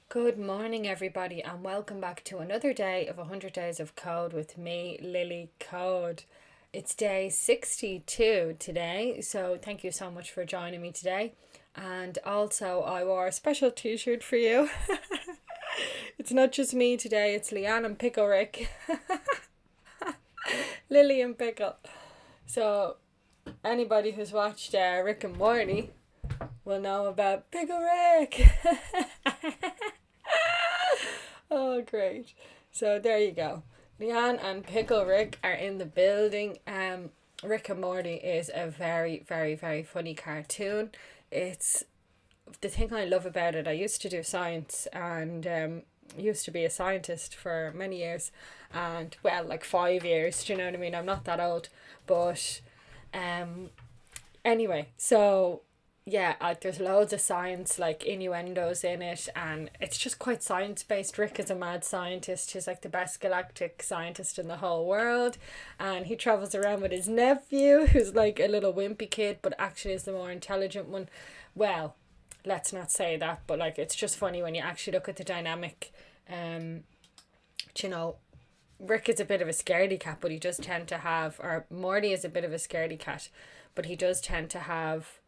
Good morning, everybody, and welcome back to another day of 100 Days of Code with me, Lily Code. It's day 62 today, so thank you so much for joining me today. And also, I wore a special t shirt for you. It's not just me today, it's Leanne and Pickle Rick. Lily and Pickle. So, anybody who's watched Rick and Morty will know about Pickle Rick. Oh, great. So there you go. Leanne and Pickle Rick are in the building. Rick and Morty is a very, very, very funny cartoon. It's the thing I love about it. I used to do science and used to be a scientist for many years. And, well, like 5 years, do you know what I mean? I'm not that old. But anyway, so yeah, there's loads of science, like innuendos in it, and it's just quite science based. Rick is a mad scientist. He's like the best galactic scientist in the whole world, and he travels around with his nephew, who's like a little wimpy kid, but actually is the more intelligent one. Well, let's not say that, but like it's just funny when you actually look at the dynamic. You know, Rick is a bit of a scaredy cat, but he does tend to have, or Morty is a bit of a scaredy cat, but he does tend to have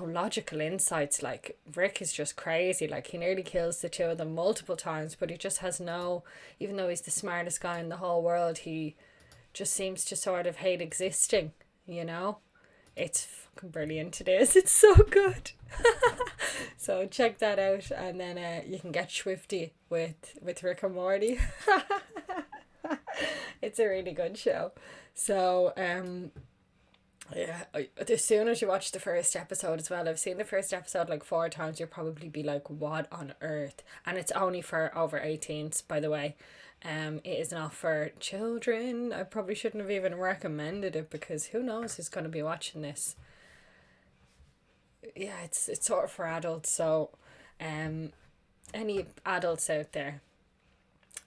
logical insights. Like Rick is just crazy. Like he nearly kills the two of them multiple times, but he just has no, even though he's the smartest guy in the whole world, he just seems to sort of hate existing, you know? It's fucking brilliant. It is. It's so good. So check that out, and then you can get swifty with Rick and Morty. It's a really good show. So yeah, as soon as you watch the first episode as well, I've seen the first episode like 4 times, you'll probably be like, what on earth? And it's only for over 18s, by the way. It is not for children. I probably shouldn't have even recommended it, because who knows who's going to be watching this. Yeah, it's sort of for adults, so any adults out there.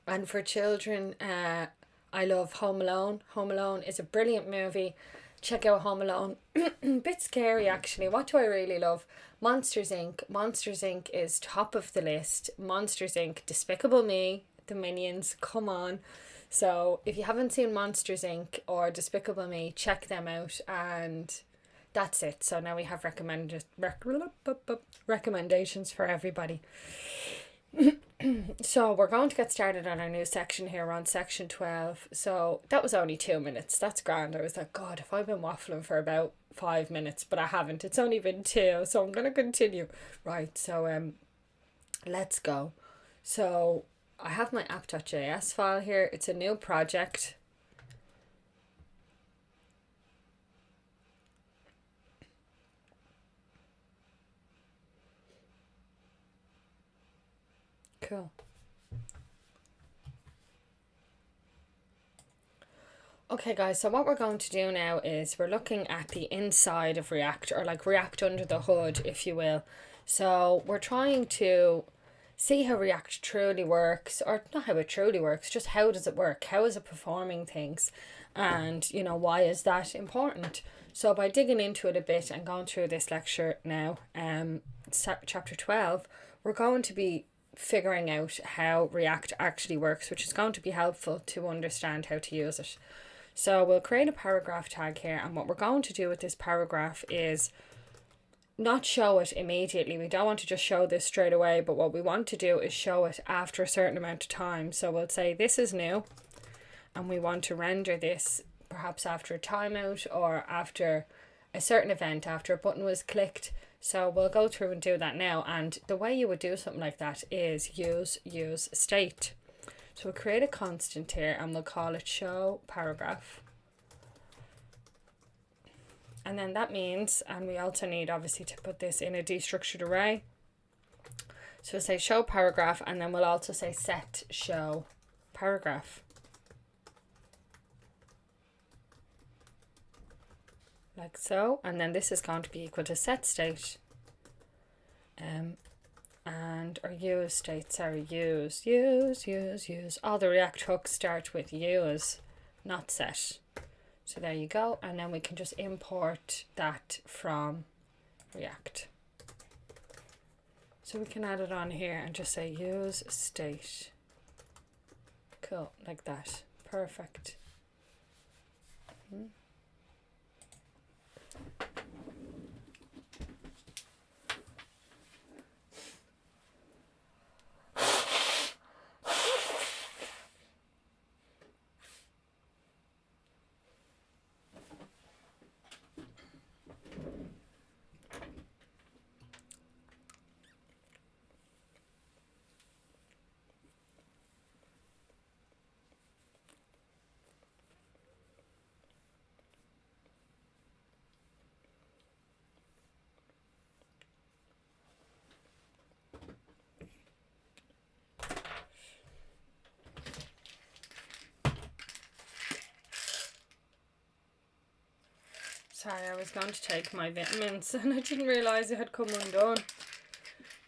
And for children, I love Home Alone. Home Alone is a brilliant movie. Check out Home Alone. Bit scary, actually. What do I really love? Monsters Inc. Monsters Inc. is top of the list. Monsters Inc. Despicable Me, the Minions, come on. So if you haven't seen Monsters Inc. or Despicable Me, check them out, and that's it. So now we have recommendations for everybody. So we're going to get started on our new section here. We're on section 12. So that was only 2 minutes. That's grand. I was like, God, if I've been waffling for about 5 minutes, but I haven't. It's only been 2, so I'm going to continue. Right, so let's go. So I have my app.js file here. It's a new project. Cool. Okay, guys, so what we're going to do now is we're looking at the inside of React, or like React under the hood, if you will. So we're trying to see how React truly works, or not how it truly works, just how does it work? How is it performing things? And, why is that important? So by digging into it a bit and going through this lecture now, chapter 12, we're going to be figuring out how React actually works, which is going to be helpful to understand how to use it. So we'll create a paragraph tag here, and what we're going to do with this paragraph is not show it immediately. We don't want to just show this straight away, but what we want to do is show it after a certain amount of time. So we'll say this is new, and we want to render this perhaps after a timeout or after a certain event, after a button was clicked. So we'll go through and do that now, and the way you would do something like that is use state. So we'll create a constant here, and we'll call it show paragraph. And then that means, and we also need obviously to put this in a destructured array. So we'll say show paragraph, and then we'll also say set show paragraph. Like so, and then this is going to be equal to set state. And or use state, sorry, use. All the React hooks start with use, not set. So there you go, and then we can just import that from React. So we can add it on here and just say use state. Cool, like that. Perfect. Sorry, I was going to take my vitamins and I didn't realise it had come undone.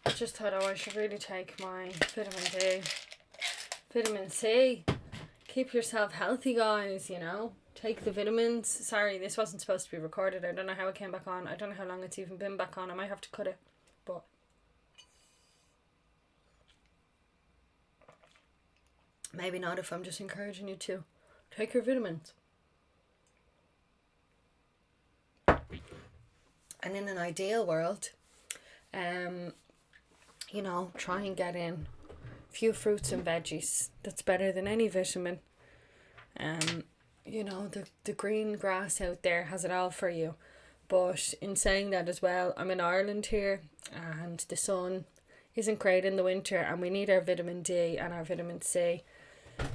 I just thought, oh, I should really take my vitamin D. Vitamin C. Keep yourself healthy, guys, you know. Take the vitamins. Sorry, this wasn't supposed to be recorded. I don't know how it came back on. I don't know how long it's even been back on. I might have to cut it. But maybe not if I'm just encouraging you to take your vitamins. And in an ideal world, you know, try and get in a few fruits and veggies. That's better than any vitamin. You know, the green grass out there has it all for you. But in saying that as well, I'm in Ireland here and the sun isn't great in the winter and we need our vitamin D and our vitamin C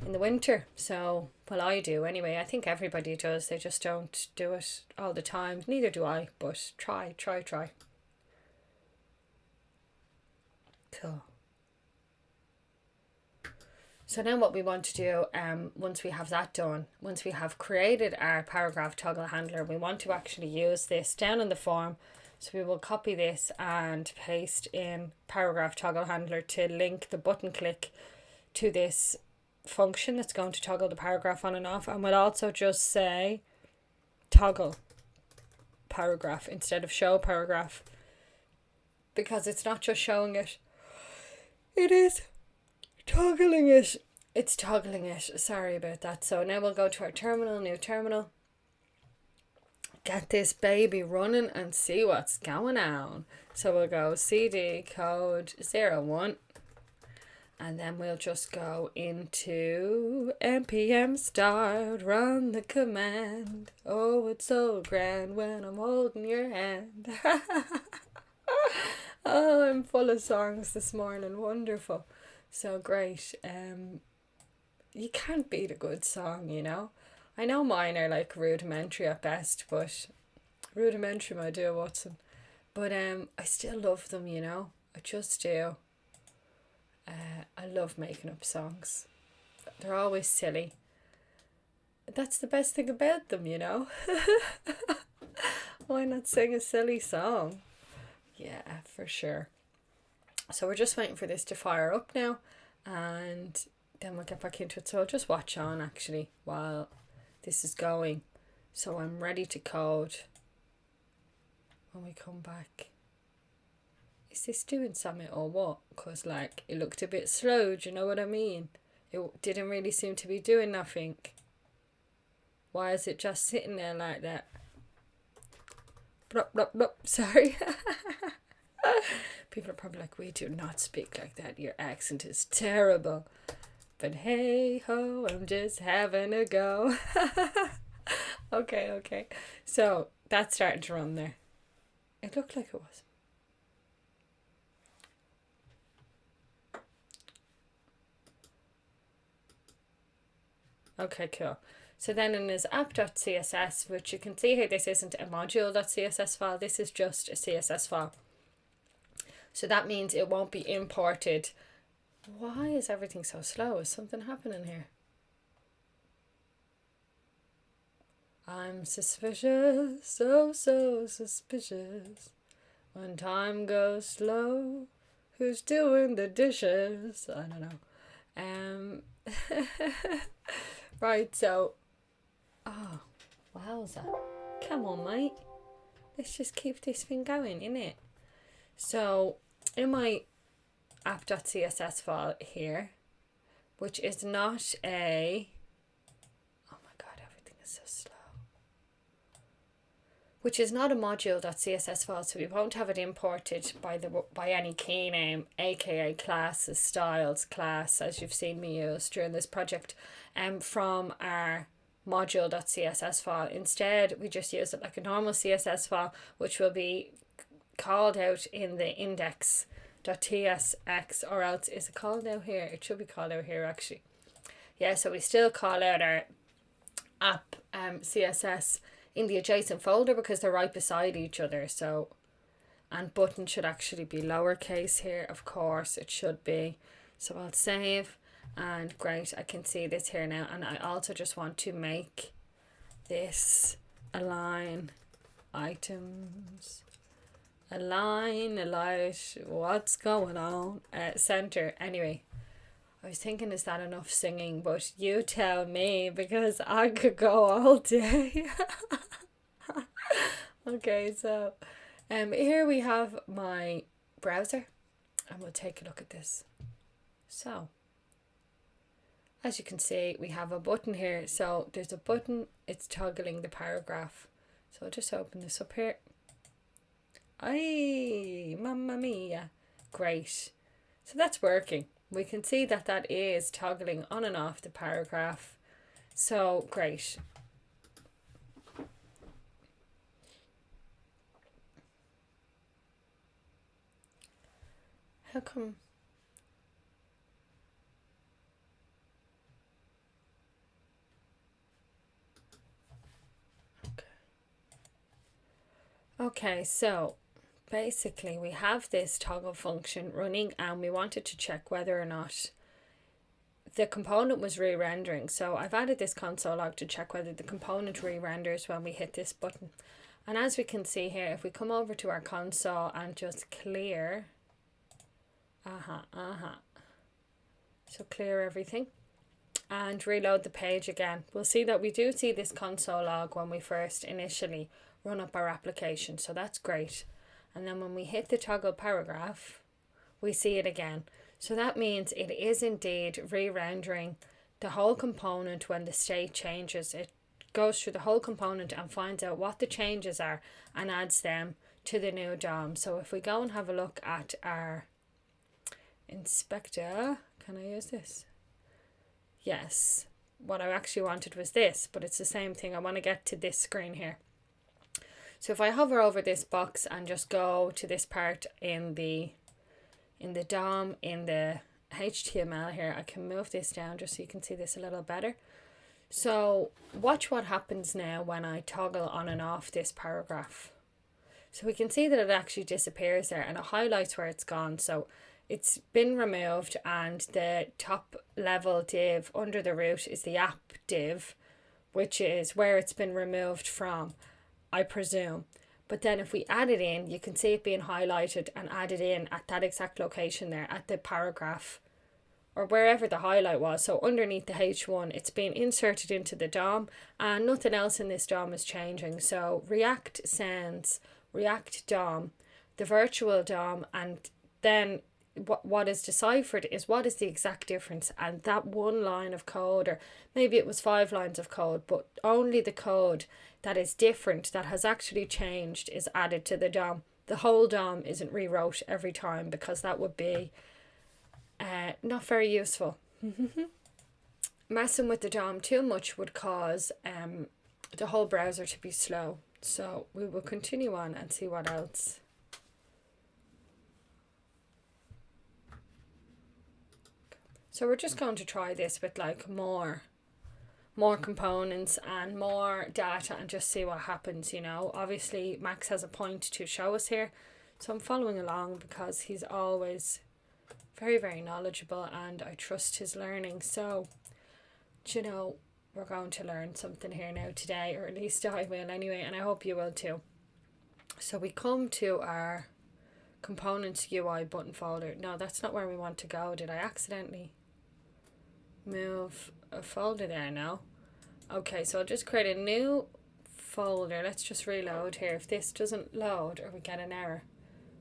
in the winter. So, well, I do anyway. I think everybody does. They just don't do it all the time. Neither do I, but try. Cool. So now what we want to do, once we have that done, once we have created our paragraph toggle handler, we want to actually use this down in the form. So we will copy this and paste in paragraph toggle handler to link the button click to this function that's going to toggle the paragraph on and off. And we'll also just say toggle paragraph instead of show paragraph, because it's not just showing it, it is toggling it. It's toggling it. Sorry about that. So now we'll go to our terminal, new terminal. Get this baby running and see what's going on. So we'll go cd code 01. And then we'll just go into npm start, run the command. Oh, it's so grand when I'm holding your hand. Oh, I'm full of songs this morning. Wonderful. So great. You can't beat a good song, you know. I know mine are like rudimentary at best, but rudimentary, my dear Watson. But I still love them, you know. I just do. I love making up songs. They're always silly. That's the best thing about them, you know. Why not sing a silly song? Yeah, for sure. So we're just waiting for this to fire up now, and then we'll get back into it. So I'll just watch on actually while this is going. So I'm ready to code when we come back. Is this doing something or what? Because like it looked a bit slow, do you know what I mean? It didn't really seem to be doing nothing. Why is it just sitting there like that? Blop, blop, blop. Sorry. People are probably like, we do not speak like that. Your accent is terrible. But hey ho, I'm just having a go. Okay. So that's starting to run there. It looked like it was. Okay, cool. So then in his app.css, which you can see here, this isn't a module.css file. This is just a CSS file. So that means it won't be imported. Why is everything so slow? Is something happening here? I'm suspicious, so suspicious. When time goes slow, who's doing the dishes? I don't know. Right, so... Oh, wowza. Come on, mate. Let's just keep this thing going, innit? So, in my app.css file here, which is not a, oh my god, everything is so slow, which is not a module.css file, so we won't have it imported by any key name, aka classes, styles, class, as you've seen me use during this project, from our module.css file. Instead, we just use it like a normal CSS file, which will be called out in the index.tsx, or else, is it called out here? It should be called out here actually. Yeah, so we still call out our app CSS in the adjacent folder because they're right beside each other. So, and button should actually be lowercase here, of course it should be. So I'll save, and great, I can see this here now. And I also just want to make this align items, align, what's going on, center. Anyway, I was thinking, is that enough singing? But you tell me, because I could go all day. Okay, so here we have my browser, and we'll take a look at this. So, as you can see, we have a button here. So there's a button, it's toggling the paragraph. So I'll just open this up here. Ay, mamma mia. Great. So that's working. We can see that that is toggling on and off the paragraph. So great. How come? Okay, so basically we have this toggle function running, and we wanted to check whether or not the component was re-rendering. So I've added this console log to check whether the component re-renders when we hit this button. And as we can see here, if we come over to our console and just clear, so clear everything and reload the page again, we'll see that we do see this console log when we first initially run up our application. So that's great. And then when we hit the toggle paragraph, we see it again. So that means it is indeed re-rendering the whole component when the state changes. It goes through the whole component and finds out what the changes are and adds them to the new DOM. So if we go and have a look at our inspector, can I use this? Yes. What I actually wanted was this, but it's the same thing. I want to get to this screen here. So if I hover over this box and just go to this part in the DOM, in the HTML here, I can move this down just so you can see this a little better. So watch what happens now when I toggle on and off this paragraph. So we can see that it actually disappears there, and it highlights where it's gone. So it's been removed, and the top level div under the root is the app div, which is where it's been removed from, I presume. But then if we add it in, you can see it being highlighted and added in at that exact location there, at the paragraph or wherever the highlight was. So underneath the H1, it's been inserted into the DOM, and nothing else in this DOM is changing. So React sends React DOM, the virtual DOM, and then what is deciphered is what is the exact difference. And that one line of code, or maybe it was 5 lines of code, but only the code that is different, that has actually changed, is added to the DOM. The whole DOM isn't rewrote every time, because that would be not very useful. Messing with the DOM too much would cause the whole browser to be slow. So we will continue on and see what else. So we're just going to try this with like more components and more data, and just see what happens. You know, obviously Max has a point to show us here, so I'm following along because he's always very, very knowledgeable, and I trust his learning. So, you know, we're going to learn something here now today, or at least I will anyway, and I hope you will too. So we come to our components UI button folder. No, that's not where we want to go. Did I accidentally move a folder there? No. Okay, so I'll just create a new folder. Let's just reload here. If this doesn't load or we get an error,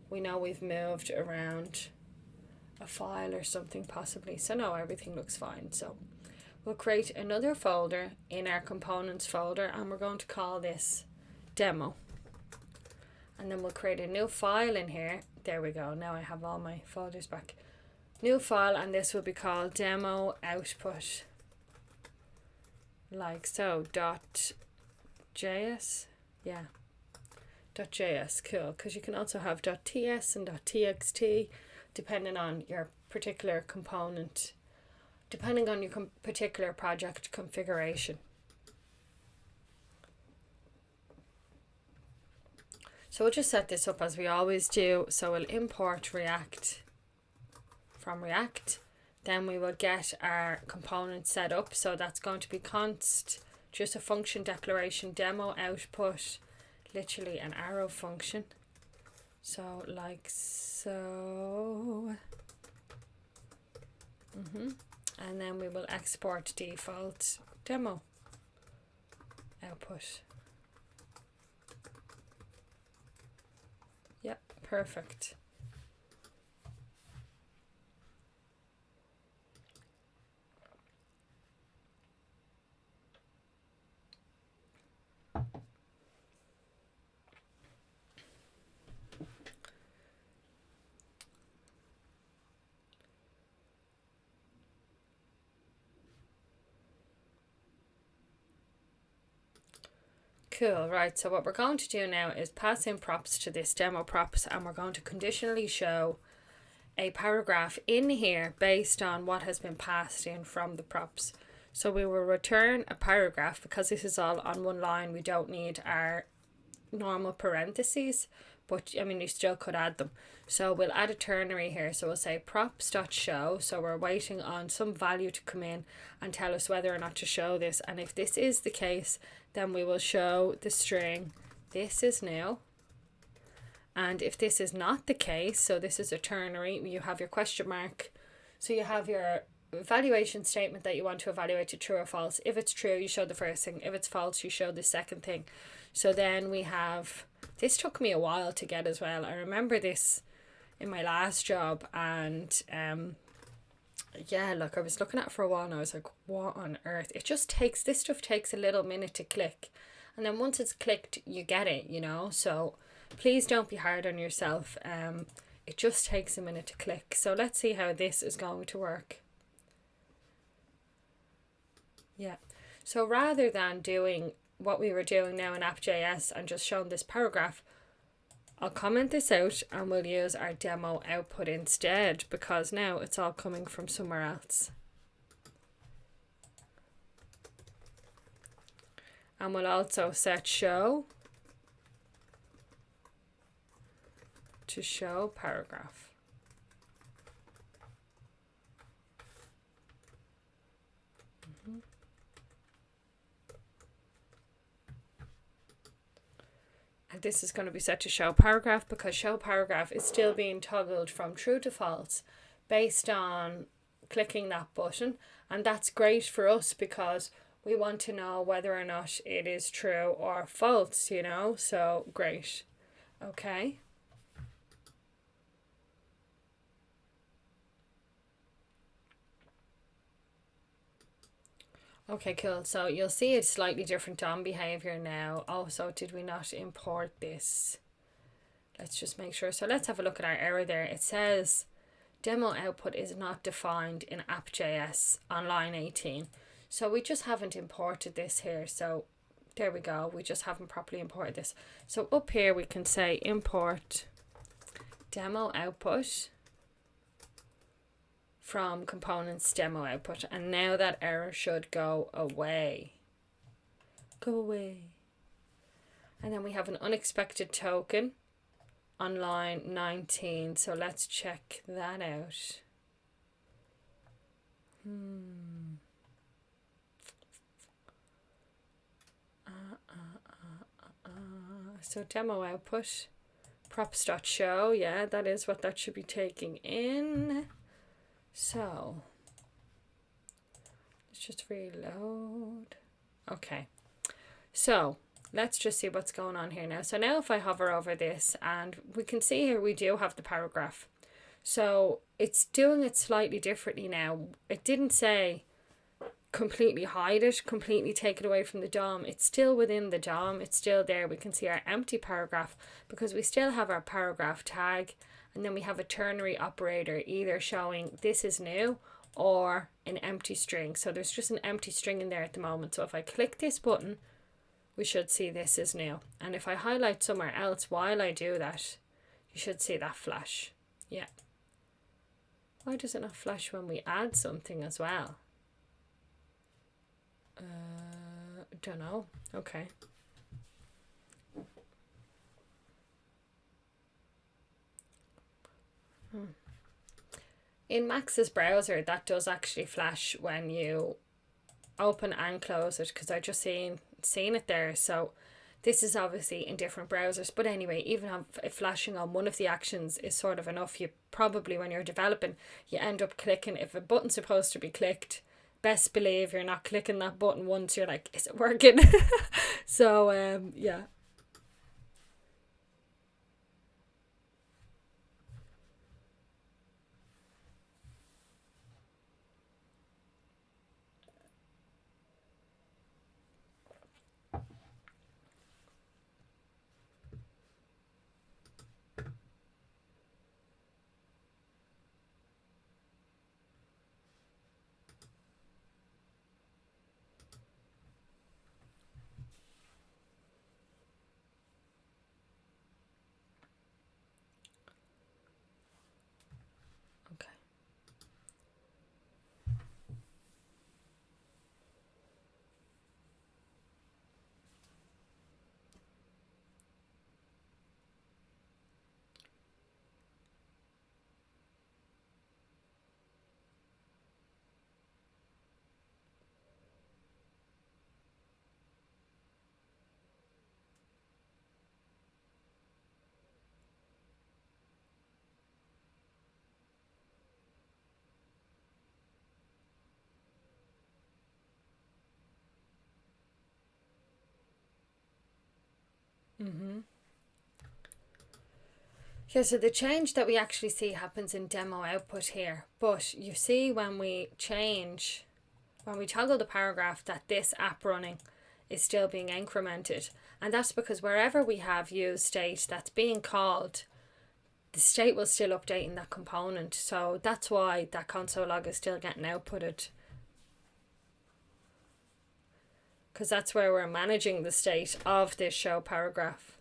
we know we've moved around a file or something possibly. So no, everything looks fine. So we'll create another folder in our components folder, and we're going to call this demo. And then we'll create a new file in here. There we go. Now I have all my folders back. New file, and this will be called demo output. Like so. .js. Yeah. .js. Cool. Because you can also have .ts and .txt depending on your particular component. Depending on your particular project configuration. So we'll just set this up as we always do. So we'll import React from React. Then we will get our component set up. So that's going to be const, just a function declaration, demo output, literally an arrow function. So like so. And then we will export default demo output. Yep, perfect. Cool, right, so what we're going to do now is pass in props to this demo props, and we're going to conditionally show a paragraph in here based on what has been passed in from the props. So we will return a paragraph because this is all on one line. We don't need our normal parentheses, but I mean you still could add them. So we'll add a ternary here. So we'll say props.show. So we're waiting on some value to come in and tell us whether or not to show this. And if this is the case, then we will show the string this is new. And if this is not the case, so this is a ternary, you have your question mark. So you have your evaluation statement that you want to evaluate to true or false. If it's true, you show the first thing. If it's false, you show the second thing. So then we have, this took me a while to get as well. I remember this in my last job, and yeah, look, I was looking at it for a while and I was like, what on earth? It just takes, this stuff takes a little minute to click. And then once it's clicked, you get it, you know. So please don't be hard on yourself. It just takes a minute to click. So let's see how this is going to work. Yeah. So rather than doing what we were doing now in app.js and just showing this paragraph, I'll comment this out and we'll use our demo output instead, because now it's all coming from somewhere else. And we'll also set show to show paragraph. And this is going to be set to show paragraph because show paragraph is still being toggled from true to false based on clicking that button. And that's great for us because we want to know whether or not it is true or false, you know, so great. Okay. Okay, cool. So you'll see it's slightly different DOM behavior now. Oh, so did we not import this? Let's just make sure. So let's have a look at our error there. It says demo output is not defined in app.js on line 18. So we just haven't imported this here. So there we go. We just haven't properly imported this. So up here we can say import demo output from components demo output, and now that error should go away. Go away. And then we have an unexpected token on line 19, so let's check that out. So demo output props.show, yeah, that is what that should be taking in. So let's just reload. Okay, so let's just see what's going on here now. So now if I hover over this, and we can see here we do have the paragraph. So it's doing it slightly differently now. It didn't say completely hide it, completely take it away from the DOM. It's still within the DOM, it's still there. We can see our empty paragraph because we still have our paragraph tag, and then we have a ternary operator either showing this is new or an empty string. So there's just an empty string in there at the moment. So if I click this button, we should see this is new. And if I highlight somewhere else while I do that, you should see that flash. Yeah. Why does it not flash when we add something as well? Don't know. Okay. In Max's browser, that does actually flash when you open and close it, because I just seen it there. So this is obviously in different browsers, but anyway, even if flashing on one of the actions is sort of enough, you probably, when you're developing, you end up clicking. If a button's supposed to be clicked, best believe you're not clicking that button once. You're like, is it working? So yeah. Okay. Yeah, so the change that we actually see happens in demo output here. But you see when we toggle the paragraph, that this app running is still being incremented. And that's because wherever we have use state that's being called, the state will still update in that component. So that's why that console log is still getting outputted, because that's where we're managing the state of this show paragraph.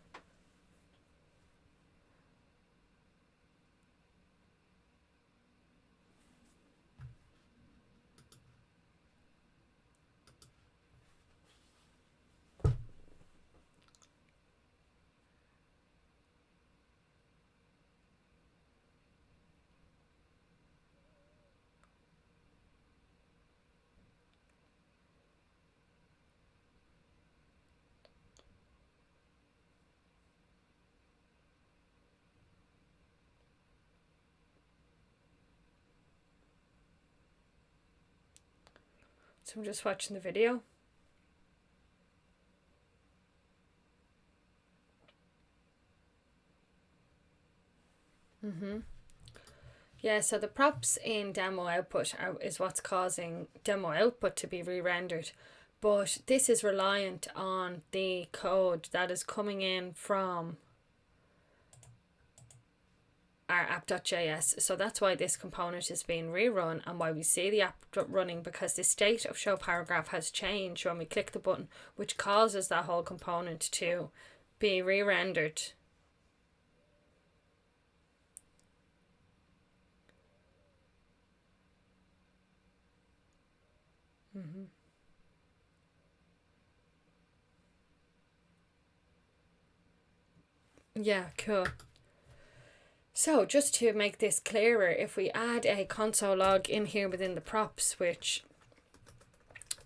So I'm just watching the video. Yeah, so the props in demo output is what's causing demo output to be re-rendered. But this is reliant on the code that is coming in from our app.js. So that's why this component is being rerun and why we see the app running, because the state of show paragraph has changed when we click the button, which causes that whole component to be re-rendered. Yeah, cool. So just to make this clearer, if we add a console log in here within the props, which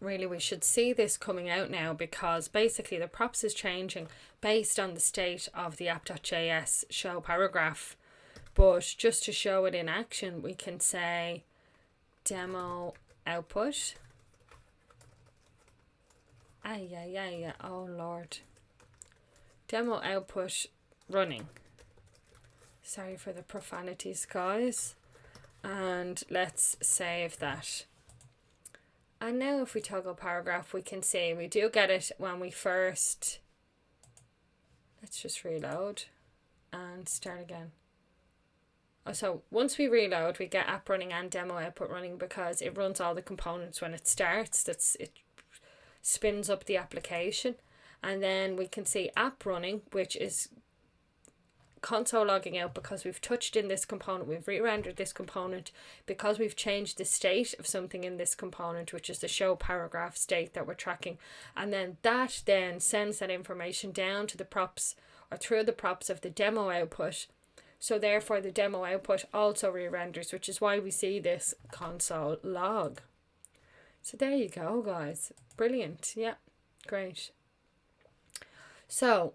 really we should see this coming out now, because basically the props is changing based on the state of the app.js show paragraph. But just to show it in action, we can say demo output. Oh Lord. Demo output running. Sorry for the profanities, guys. And let's save that. And now if we toggle paragraph, we can see we do get it when we first... Let's just reload and start again. So once we reload, we get app running and demo output running because it runs all the components when it starts. It spins up the application. And then we can see app running, which is console logging out because we've touched in this component, we've re-rendered this component, because we've changed the state of something in this component, which is the show paragraph state that we're tracking. And then that then sends that information down to the props or through the props of the demo output. So therefore the demo output also re-renders, which is why we see this console log. So there you go, guys. Brilliant. Yeah, great. So,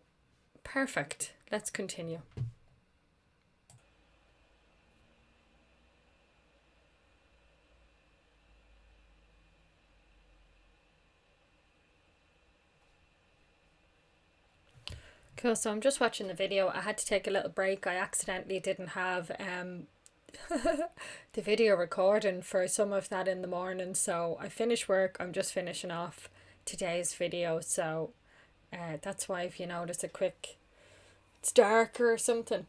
perfect. Let's continue. Cool, so I'm just watching the video. I had to take a little break. I accidentally didn't have the video recording for some of that in the morning. So I finished work. I'm just finishing off today's video. So that's why if you notice a quick, it's darker or something,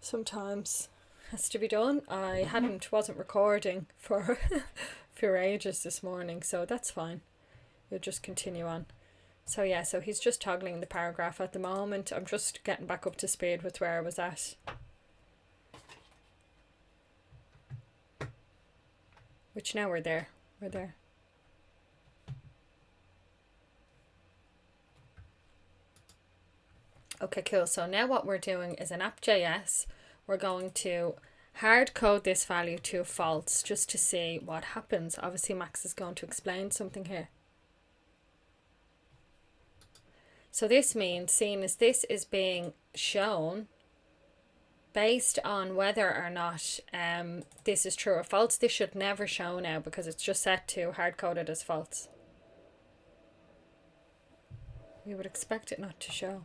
sometimes has to be done. I wasn't recording for for ages this morning, so that's fine. We'll just continue on. So yeah, so he's just toggling the paragraph at the moment. I'm just getting back up to speed with where I was at. Which now we're there. We're there. Okay, cool. So now what we're doing is in app.js, we're going to hard code this value to false just to see what happens. Obviously, Max is going to explain something here. So this means, seeing as this is being shown based on whether or not this is true or false, this should never show now because it's just set to hard coded as false. We would expect it not to show.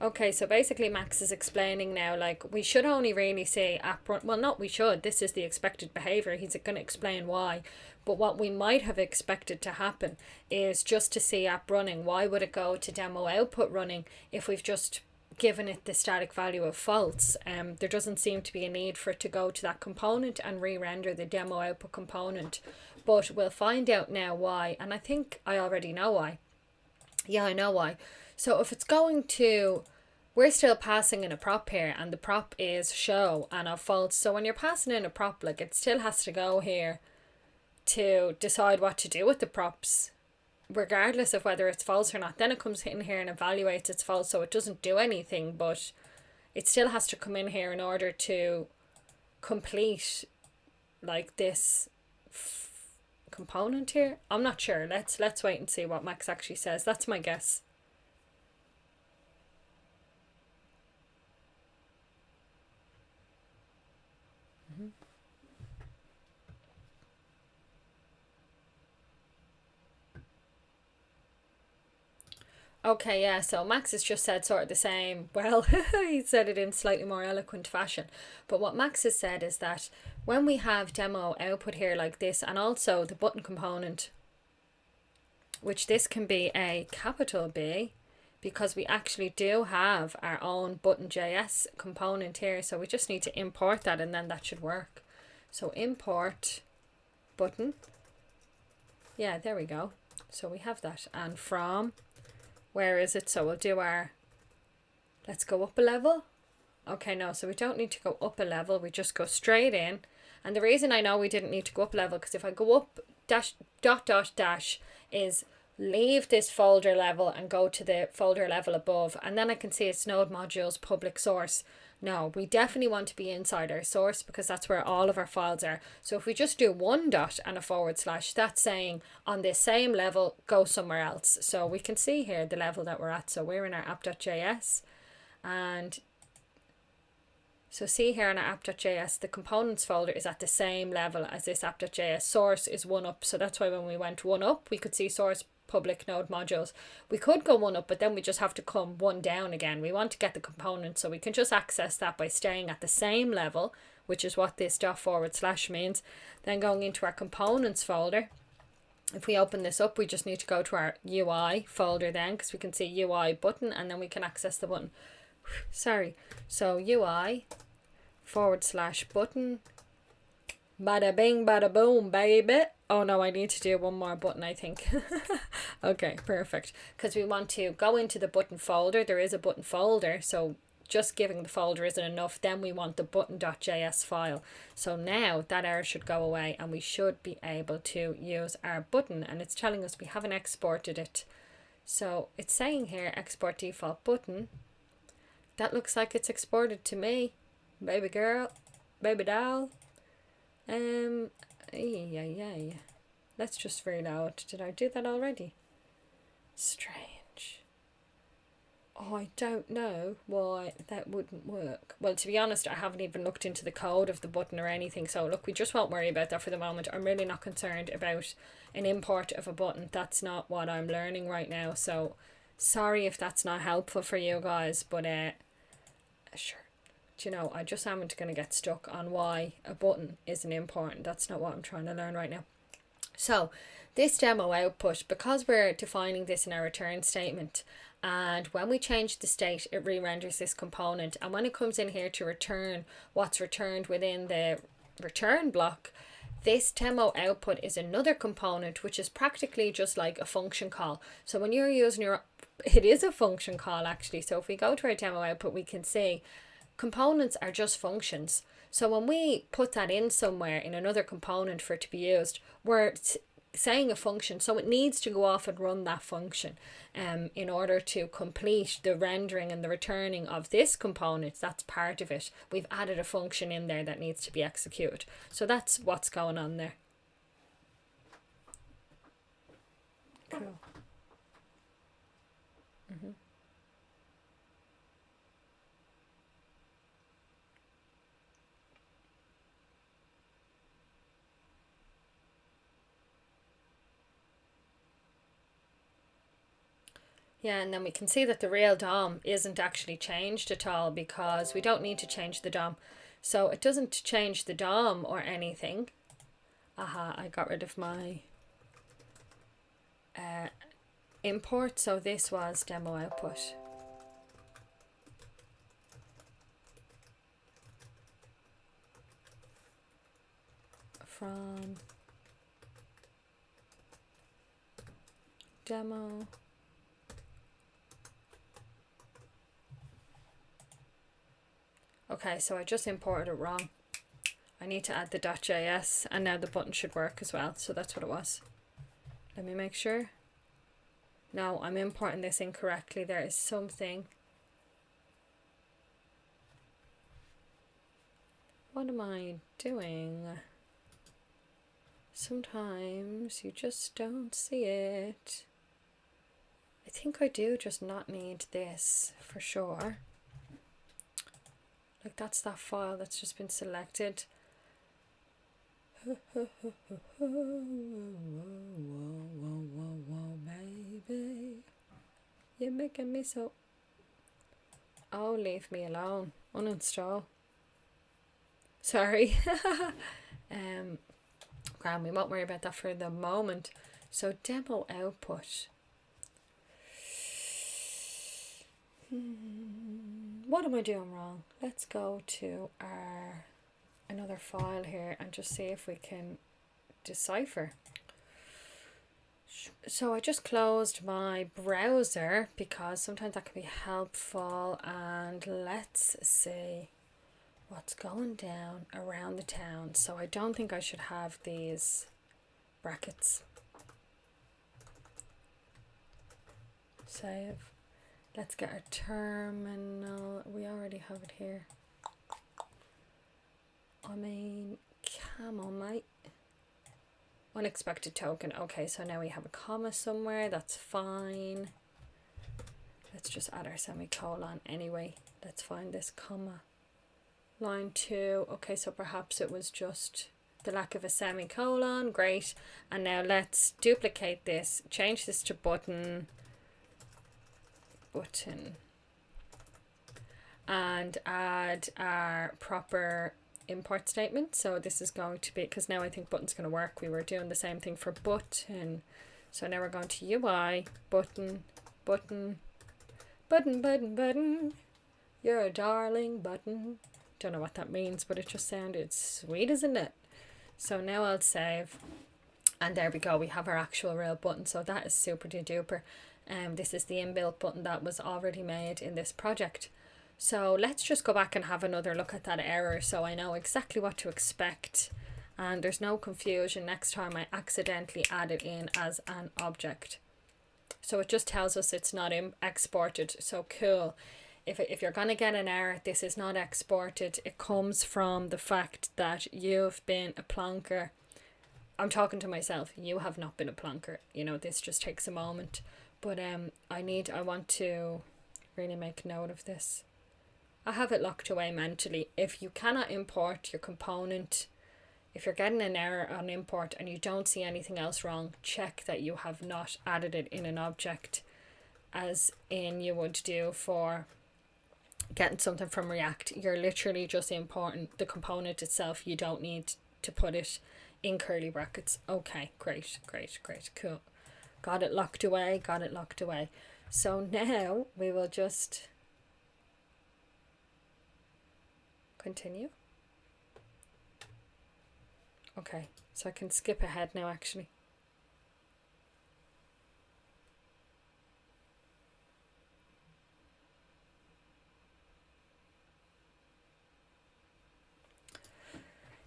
Okay, so basically Max is explaining now, like, we should only really say app run. Well, not we should. This is the expected behavior. He's going to explain why. But what we might have expected to happen is just to see app running. Why would it go to demo output running if we've just given it the static value of false? There doesn't seem to be a need for it to go to that component and re-render the demo output component. But we'll find out now why. And I think I already know why. Yeah, I know why. So if it's going to, we're still passing in a prop here, and the prop is show and of false. So when you're passing in a prop, like, it still has to go here to decide what to do with the props, regardless of whether it's false or not. Then it comes in here and evaluates it's false, so it doesn't do anything, but it still has to come in here in order to complete, like, this component here. I'm not sure. Let's wait and see what Max actually says. That's my guess. Okay, yeah, so Max has just said sort of the same. Well, he said it in slightly more eloquent fashion. But what Max has said is that when we have demo output here like this, and also the button component, which this can be a capital B, because we actually do have our own button.js component here. So we just need to import that, and then that should work. So import button. Yeah, there we go. So we have that. And from... where is it? So we'll do our, let's go up a level. Okay, no, so we don't need to go up a level. We just go straight in. And the reason I know we didn't need to go up a level, because if I go up dash dot dot dash is leave this folder level and go to the folder level above. And then I can see it's node modules public source. No, we definitely want to be inside our source because that's where all of our files are. So if we just do one dot and a forward slash, that's saying on this same level, go somewhere else. So we can see here the level that we're at. So we're in our app.js, and So see here in our app.js, the components folder is at the same level as this app.js. Source is one up. So that's why when we went one up, we could see source public node modules. We could go one up, but then we just have to come one down again. We want to get the components, so we can just access that by staying at the same level, which is what this ./ means. Then going into our components folder, if we open this up, we just need to go to our UI folder then, because we can see UI button, and then we can access the button. Sorry. So UI / button. Bada bing, bada boom, baby. Oh no, I need to do one more button, I think. Okay, perfect. Because we want to go into the button folder. There is a button folder, so just giving the folder isn't enough. Then we want the button.js file. So now that error should go away and we should be able to use our button. And it's telling us we haven't exported it. So it's saying here, export default button. That looks like it's exported to me. Baby girl, baby doll. Let's just reload. Did I do that already? Strange. Oh, I don't know why that wouldn't work. Well, to be honest, I haven't even looked into the code of the button or anything. So look, we just won't worry about that for the moment. I'm really not concerned about an import of a button. That's not what I'm learning right now. So sorry if that's not helpful for you guys, but sure. Do you know, I just am going to get stuck on why a button isn't important. That's not what I'm trying to learn right now. So this demo output, because we're defining this in our return statement, and when we change the state, it re-renders this component. And when it comes in here to return what's returned within the return block, this demo output is another component, which is practically just like a function call. So when you're using it is a function call actually. So if we go to our demo output, we can see components are just functions. So when we put that in somewhere in another component for it to be used, we're saying a function, so it needs to go off and run that function in order to complete the rendering and the returning of this component. That's part of it. We've added a function in there that needs to be executed. So that's what's going on there. Cool. Yeah, and then we can see that the real DOM isn't actually changed at all because we don't need to change the DOM. So it doesn't change the DOM or anything. Aha, I got rid of my import. So this was demo output. From demo. Okay, so I just imported it wrong. I need to add the .js and now the button should work as well. So that's what it was. Let me make sure. No, I'm importing this incorrectly. There is something. What am I doing? Sometimes you just don't see it. I think I do just not need this for sure. Like that's that file that's just been selected. Baby, you're making me so. Oh, leave me alone. Uninstall. Sorry. Grand, we won't worry about that for the moment. So demo output. What am I doing wrong? Let's go to our another file here and just see if we can decipher. So I just closed my browser because sometimes that can be helpful, and let's see what's going down around the town. So I don't think I should have these brackets. Save. Let's get our terminal. We already have it here. I mean, come on, mate. Unexpected token. Okay, so now we have a comma somewhere. That's fine. Let's just add our semicolon anyway. Let's find this comma. line 2. Okay, so perhaps it was just the lack of a semicolon. Great. And now let's duplicate this, change this to button, and add our proper import statement. So this is going to be, because now I think button's going to work. We were doing the same thing for button. So now we're going to UI, button, button, button, button, button. You're a darling button. Don't know what that means, but it just sounded sweet, isn't it? So now I'll save. And there we go. We have our actual real button. So that is super duper. This is the inbuilt button that was already made in this project. So let's just go back and have another look at that error so I know exactly what to expect and there's no confusion next time I accidentally add it in as an object. So it just tells us it's not exported. So cool. If you're going to get an error, this is not exported. It comes from the fact that you've been a plonker. I'm talking to myself. You have not been a plonker. You know, this just takes a moment. But I want to really make note of this. I have it locked away mentally. If you cannot import your component, if you're getting an error on import and you don't see anything else wrong, check that you have not added it in an object as in you would do for getting something from React. You're literally just importing the component itself. You don't need to put it in curly brackets. Okay, great, cool. Got it locked away. So now we will just continue. Okay, so I can skip ahead now actually.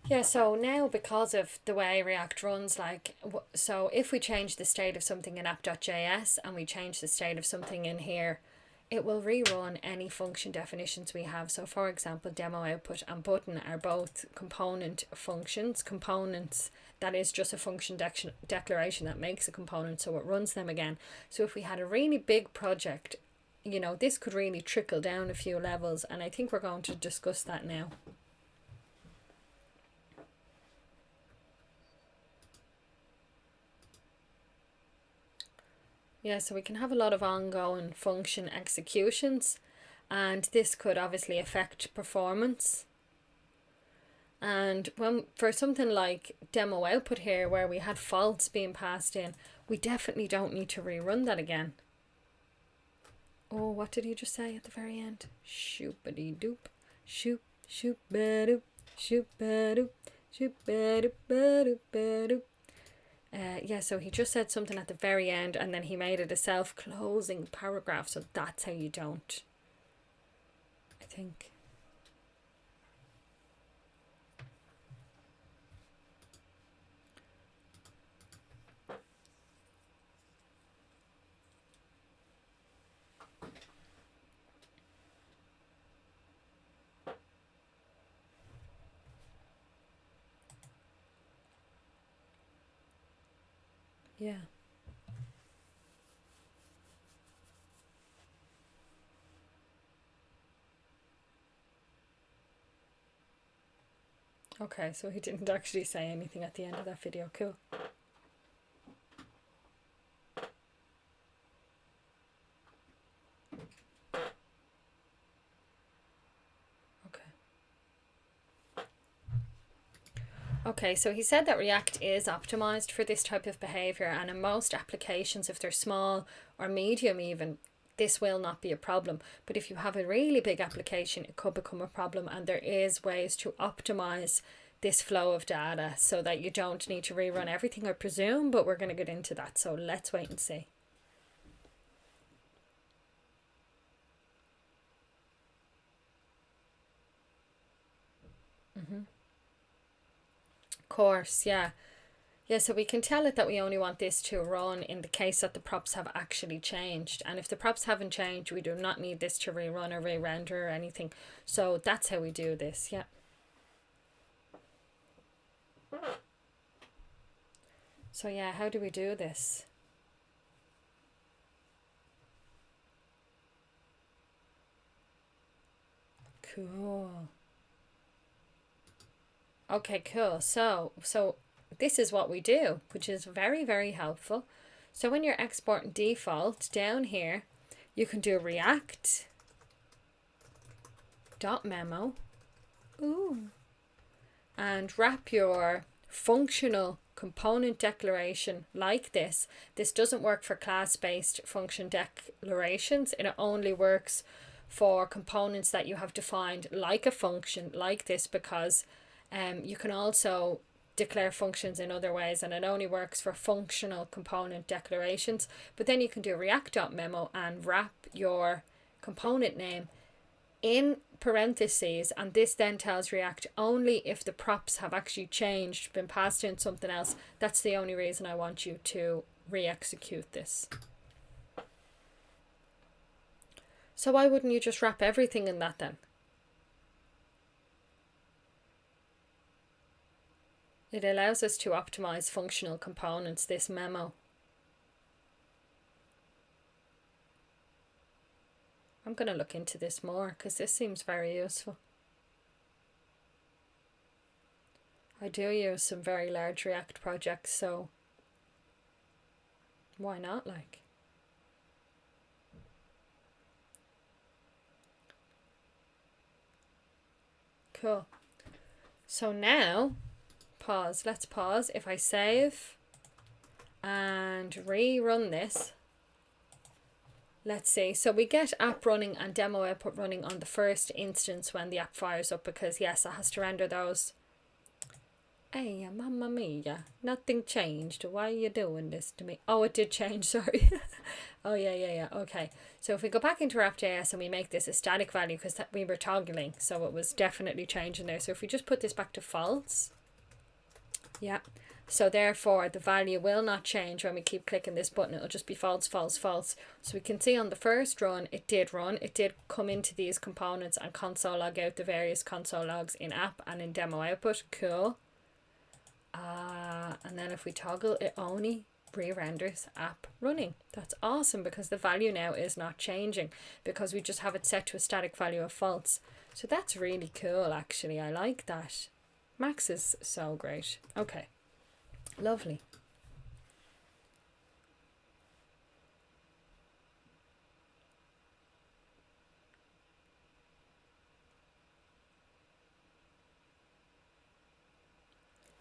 Yeah, so now because of the way React runs, so if we change the state of something in app.js and we change the state of something in here, it will rerun any function definitions we have. So for example, demo output and button are both component functions. Components, that is just a function declaration that makes a component, so it runs them again. So if we had a really big project, you know, this could really trickle down a few levels, and I think we're going to discuss that now. Yeah, so we can have a lot of ongoing function executions, and this could obviously affect performance. And when for something like demo output here, where we had faults being passed in, we definitely don't need to rerun that again. Oh, what did he just say at the very end? Shoopity doop, shoop, shoop ba doop, shoop ba doop, shoop ba doop ba doop ba doop. Yeah, so he just said something at the very end and then he made it a self-closing paragraph, so that's how you don't, I think. Yeah. Okay, so he didn't actually say anything at the end of that video. Cool. Okay, so he said that React is optimized for this type of behavior, and in most applications, if they're small or medium even, this will not be a problem. But if you have a really big application, it could become a problem, and there is ways to optimize this flow of data so that you don't need to rerun everything, I presume, but we're going to get into that, so let's wait and see. Course, yeah, so we can tell it that we only want this to run in the case that the props have actually changed, and if the props haven't changed, we do not need this to rerun or re-render or anything. So that's how we do this. Yeah, so yeah, how do we do this? Cool. Okay, cool. So this is what we do, which is very, very helpful. So when you're exporting default down here, you can do react dot memo. Ooh. And wrap your functional component declaration like this. This doesn't work for class-based function declarations. It only works for components that you have defined like a function like this, because you can also declare functions in other ways, and it only works for functional component declarations. But then you can do react.memo and wrap your component name in parentheses, and this then tells React only if the props have actually changed, been passed in something else. That's the only reason I want you to re-execute this. So why wouldn't you just wrap everything in that then? It allows us to optimize functional components, this memo. I'm going to look into this more because this seems very useful. I do use some very large React projects, so why not, like? Cool. So now, pause. Let's pause. If I save and rerun this, let's see. So we get app running and demo output running on the first instance when the app fires up, because yes, it has to render those. Hey, mamma mia, nothing changed. Why are you doing this to me? Oh, it did change, sorry. Oh, yeah. Okay. So if we go back into our app.js and we make this a static value, because we were toggling, so it was definitely changing there. So if we just put this back to false, yeah. So therefore the value will not change when we keep clicking this button. It'll just be false, false, false. So we can see on the first run, it did run. It did come into these components and console log out the various console logs in app and in demo output. Cool. And then if we toggle, it only re-renders app running. That's awesome, because the value now is not changing because we just have it set to a static value of false. So that's really cool, actually. I like that. Max is so great. Okay. Lovely.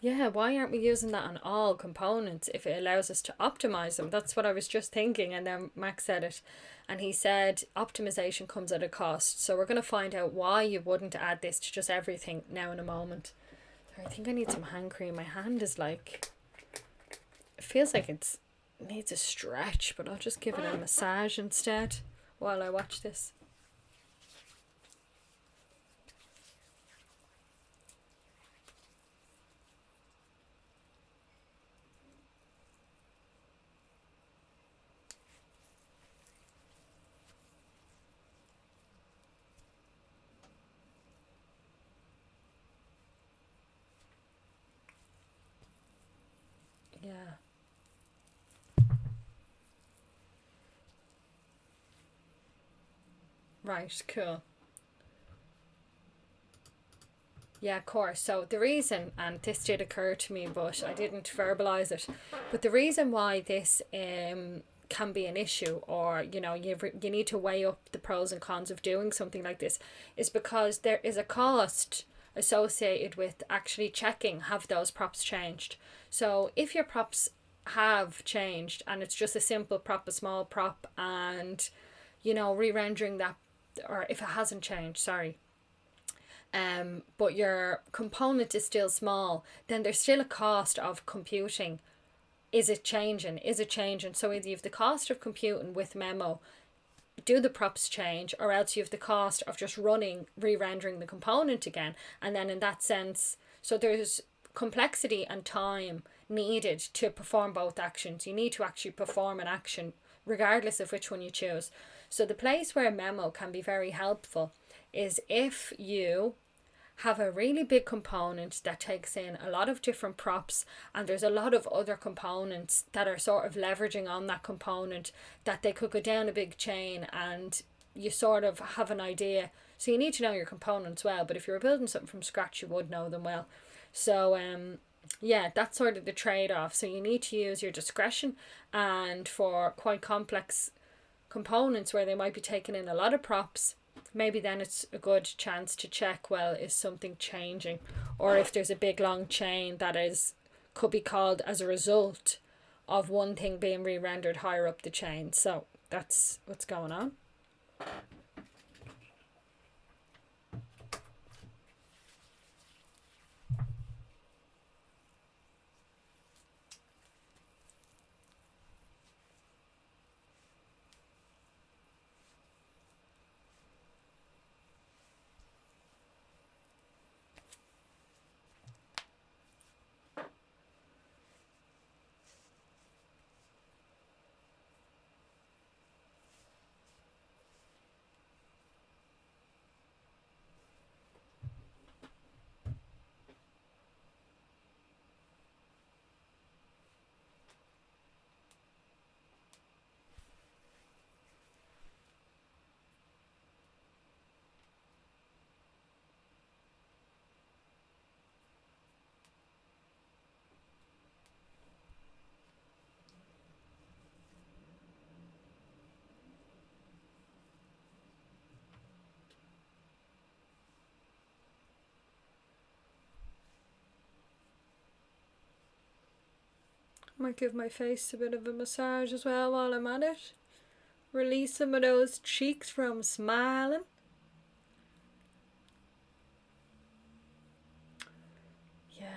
Yeah, why aren't we using that on all components if it allows us to optimize them? That's what I was just thinking, and then Max said it, and he said optimization comes at a cost. So we're going to find out why you wouldn't add this to just everything now in a moment. I think I need some hand cream. My hand is like, it feels like it needs a stretch, but I'll just give it a massage instead while I watch this. Yeah. Right, cool. Yeah, of course. So the reason, and this did occur to me, but I didn't verbalize it, but the reason why this can be an issue, or you need to weigh up the pros and cons of doing something like this, is because there is a cost associated with actually checking have those props changed. So if your props have changed and it's just a simple prop, a small prop, and re-rendering that, or if it hasn't changed, sorry, but your component is still small, then there's still a cost of computing. Is it changing? So either you have the cost of computing with memo, do the props change, or else you have the cost of just re-rendering the component again. And then in that sense, so there's complexity and time needed to perform both actions. You need to actually perform an action regardless of which one you choose. So the place where memo can be very helpful is if you have a really big component that takes in a lot of different props, and there's a lot of other components that are sort of leveraging on that component, that they could go down a big chain, and you sort of have an idea. So you need to know your components well, but if you were building something from scratch, you would know them well. So yeah, that's sort of the trade-off. So you need to use your discretion, and for quite complex components where they might be taking in a lot of props, maybe then it's a good chance to check, well, is something changing, or if there's a big long chain that is could be called as a result of one thing being re-rendered higher up the chain. So that's what's going on. Might give my face a bit of a massage as well while I'm at it. Release some of those cheeks from smiling. Yeah.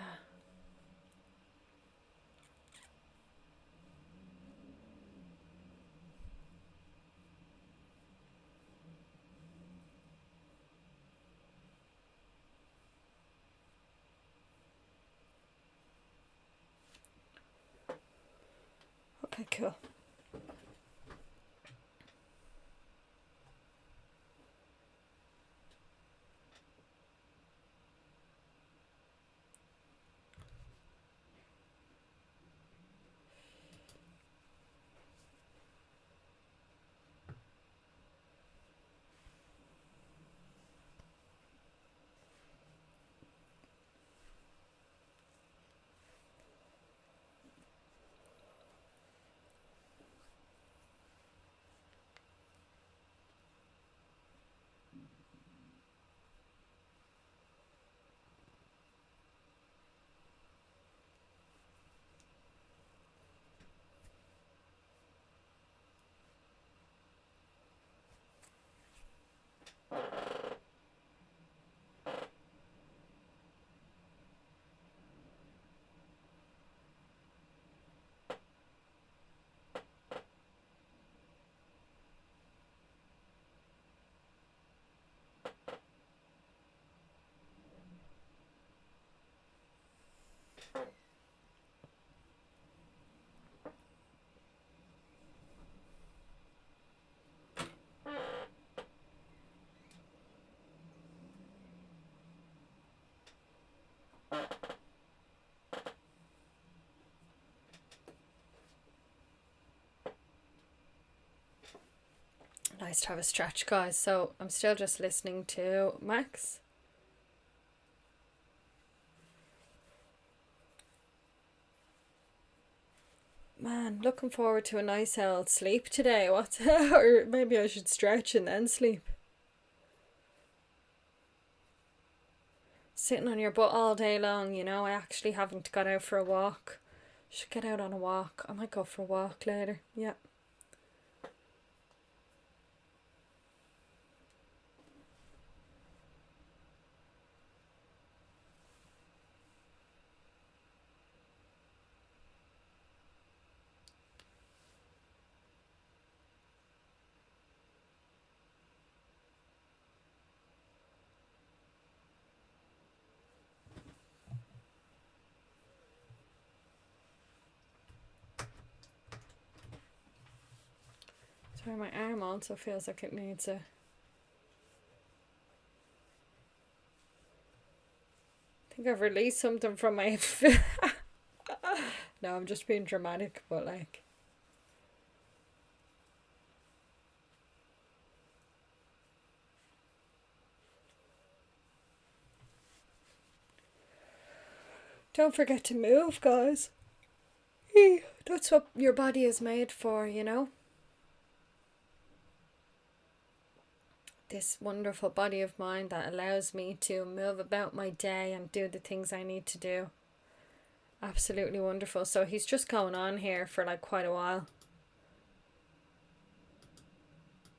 Okay, cool. Nice to have a stretch, guys. So I'm still just listening to Max. Man, looking forward to a nice old sleep today. What? Or maybe I should stretch and then sleep. Sitting on your butt all day long, you know. I actually haven't got out for a walk. Should get out on a walk. I might go for a walk later. Yeah. Sorry, my arm also feels like it needs a... I think I've released something from my... No, I'm just being dramatic, but like... Don't forget to move, guys. That's what your body is made for, you know? This wonderful body of mine that allows me to move about my day and do the things I need to do. Absolutely wonderful. So he's just going on here for like quite a while.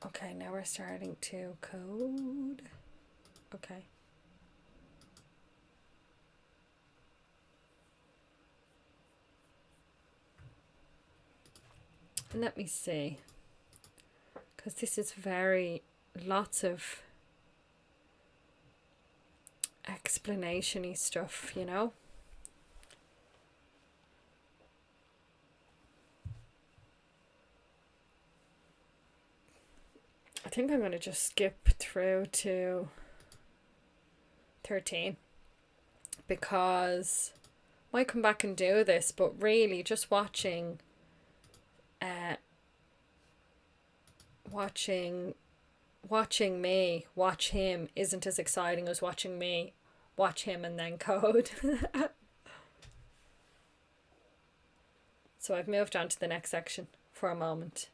Okay, now we're starting to code. Okay. Let me see. Because this is lots of explanation-y stuff, you know? I think I'm going to just skip through to 13 because I might come back and do this, but really just watching me watch him isn't as exciting as watching me watch him and then code. So I've moved on to the next section for a moment.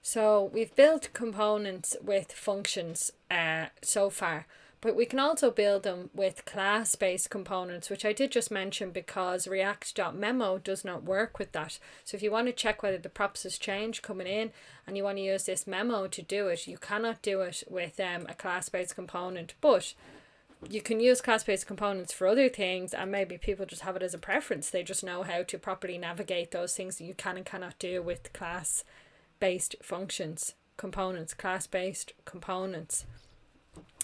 So we've built components with functions so far, but we can also build them with class-based components, which I did just mention because React.memo does not work with that. So if you want to check whether the props has changed coming in and you want to use this memo to do it, you cannot do it with a class-based component, but you can use class-based components for other things, and maybe people just have it as a preference. They just know how to properly navigate those things that you can and cannot do with class-based functions, components, class-based components.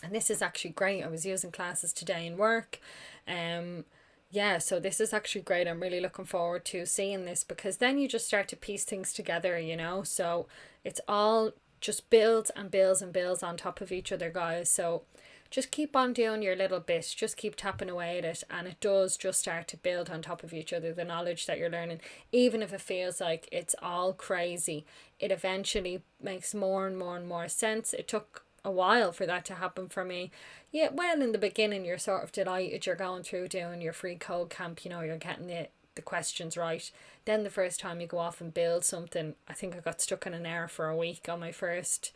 And this is actually great. I was using classes today in work. So this is actually great. I'm really looking forward to seeing this because then you just start to piece things together, you know. So it's all just builds and builds and builds on top of each other, guys. So just keep on doing your little bit. Just keep tapping away at it, and it does just start to build on top of each other, the knowledge that you're learning. Even if it feels like it's all crazy, it eventually makes more and more and more sense. It took a while for that to happen for me. Yeah, well, in the beginning you're sort of delighted you're going through doing your free code camp, you know, you're getting the questions right. Then the first time you go off and build something, I think I got stuck in an error for a week on my first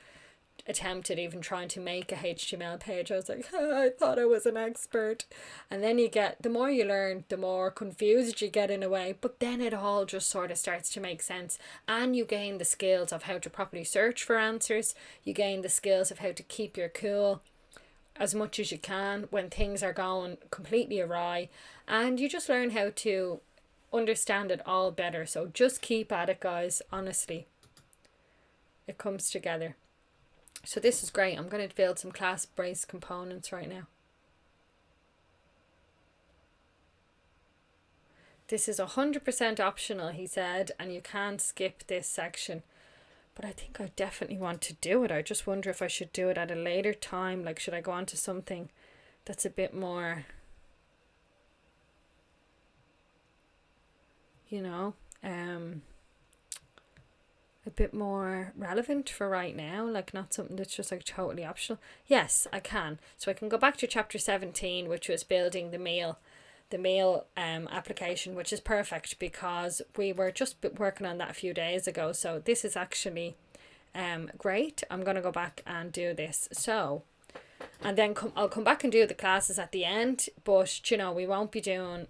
attempt at even trying to make a HTML page. I was like, I thought I was an expert. And then the more you learn, the more confused you get in a way, but then it all just sort of starts to make sense, and you gain the skills of how to properly search for answers. You gain the skills of how to keep your cool as much as you can when things are going completely awry, and you just learn how to understand it all better. So just keep at it, guys. Honestly, it comes together. So this is great. I'm going to build some class-based components right now. This is 100% optional, he said, and you can't skip this section. But I think I definitely want to do it. I just wonder if I should do it at a later time. Like, should I go on to something that's a bit more, you know, a bit more relevant for right now, like not something that's just like totally optional. Yes, I can. So I can go back to chapter 17, which was building the meal application, which is perfect because we were just working on that a few days ago. So this is actually great. I'm going to go back and do this. So, and then I'll come back and do the classes at the end, but you know, we won't be doing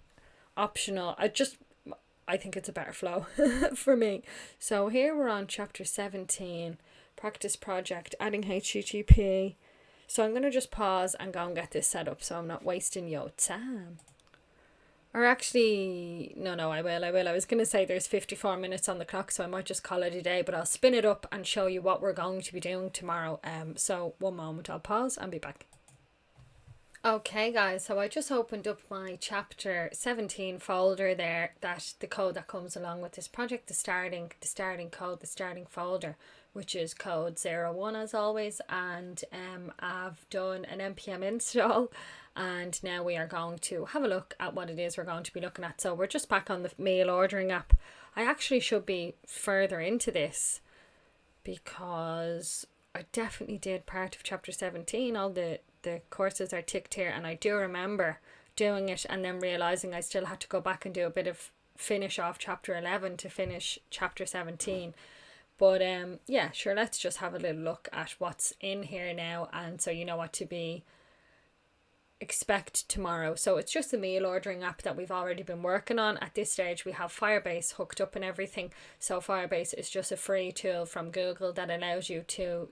optional. I think it's a better flow for me. So here we're on chapter 17, practice project, adding HTTP. So I'm going to just pause and go and get this set up so I'm not wasting your time. Or actually, no, I will. I was going to say there's 54 minutes on the clock, so I might just call it a day, but I'll spin it up and show you what we're going to be doing tomorrow. So one moment, I'll pause and be back. Okay guys, so I just opened up my chapter 17 folder there, that the code that comes along with this project, the starting code, the starting folder, which is code 01 as always, and I've done an npm install, and now we are going to have a look at what it is we're going to be looking at. So we're just back on the mail ordering app. I actually should be further into this because I definitely did part of chapter 17. All the courses are ticked here, and I do remember doing it and then realizing I still had to go back and do a bit of finish off chapter 11 to finish chapter 17. But yeah, sure, let's just have a little look at what's in here now, and so you know what to expect tomorrow. So it's just a meal ordering app that we've already been working on. At this stage we have Firebase hooked up and everything. So Firebase is just a free tool from Google that allows you to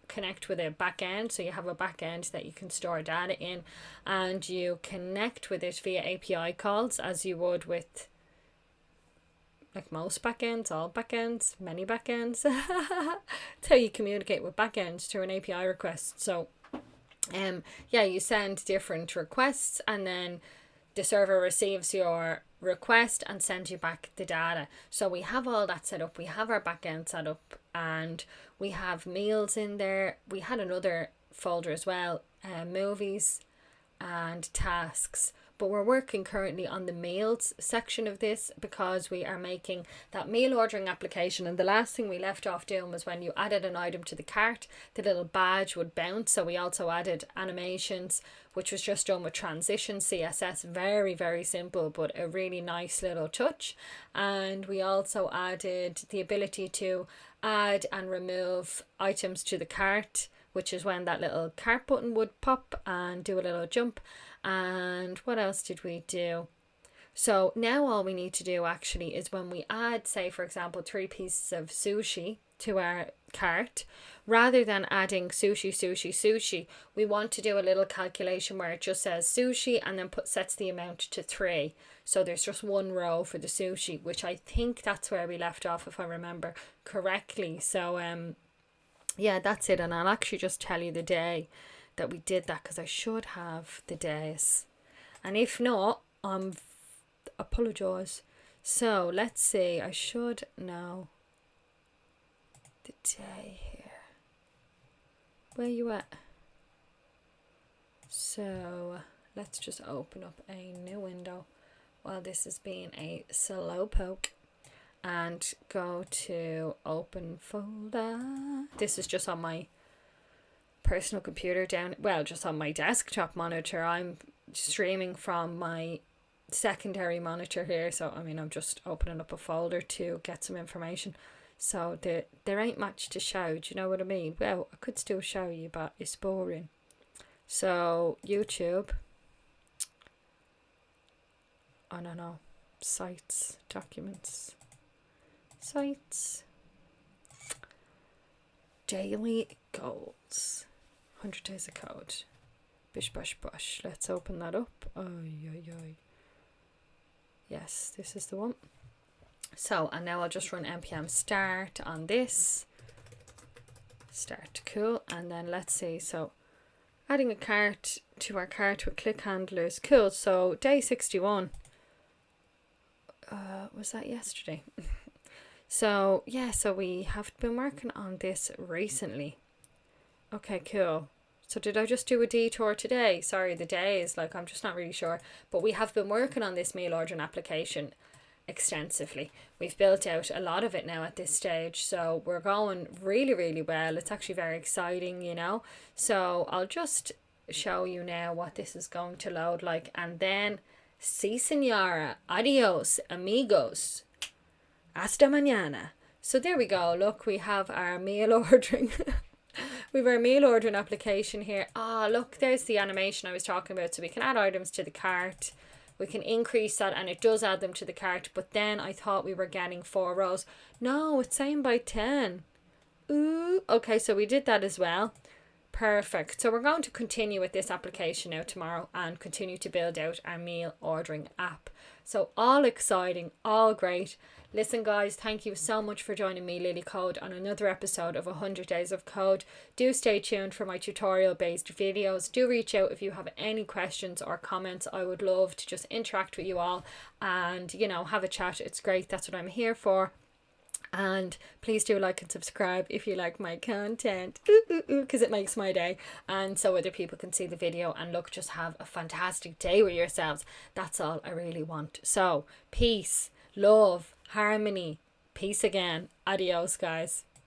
connect with a back end. So you have a back end that you can store data in, and you connect with it via API calls, as you would with like most backends, all backends, many backends. It's how you communicate with backends, through an API request. So yeah, you send different requests, and then the server receives your request and sends you back the data. So we have all that set up. We have our backend set up, and we have meals in there. We had another folder as well, movies and tasks. But we're working currently on the meals section of this, because we are making that meal ordering application. And the last thing we left off doing was when you added an item to the cart, the little badge would bounce. So we also added animations, which was just done with transition CSS. Very, very simple, but a really nice little touch. And we also added the ability to add and remove items to the cart, which is when that little cart button would pop and do a little jump. And what else did we do? So now all we need to do actually is when we add, say for example, 3 pieces of sushi to our cart, rather than adding sushi, we want to do a little calculation where it just says sushi and then sets the amount to 3. So there's just one row for the sushi, which I think that's where we left off, if I remember correctly. So yeah, that's it. And I'll actually just tell you the day that we did that, because I should have the days, and if not, apologise. So let's see, I should know the day here. Where you at? So let's just open up a new window while this has been a slow poke, and go to open folder. This is just on my personal computer just on my desktop monitor. I'm streaming from my secondary monitor here, so I mean I'm just opening up a folder to get some information. So there ain't much to show, do you know what I mean? Well, I could still show you, but it's boring. So YouTube, I don't know, sites, documents, sites, daily goals, 100 days of code, bish bash bosh. Let's open that up. Yes, this is the one. So, and now I'll just run npm start on this. Start, cool. And then let's see, so adding a cart to our cart with click handlers, cool. So day 61, was that yesterday? So yeah, so we have been working on this recently. Okay, cool. So did I just do a detour today? Sorry, the days, like I'm just not really sure. But we have been working on this meal ordering application extensively. We've built out a lot of it now at this stage. So we're going really, really well. It's actually very exciting, you know. So I'll just show you now what this is going to load like. And then, si senora, adios, amigos. Hasta mañana. So there we go. Look, we have our meal ordering. We have our meal ordering application here. Look, there's the animation I was talking about. So we can add items to the cart. We can increase that, and it does add them to the cart. But then I thought we were getting 4 rows. No, it's saying by 10. Ooh, okay, so we did that as well. Perfect. So we're going to continue with this application now tomorrow and continue to build out our meal ordering app. So all exciting, all great. Listen guys, thank you so much for joining me, Lilly Code, on another episode of 100 Days of Code. Do stay tuned for my tutorial based videos. Do reach out if you have any questions or comments. I would love to just interact with you all and, you know, have a chat. It's great. That's what I'm here for. And please do like and subscribe if you like my content, because it makes my day, and so other people can see the video. And look, just have a fantastic day with yourselves. That's all I really want. So peace, love, harmony, peace again. Adios guys.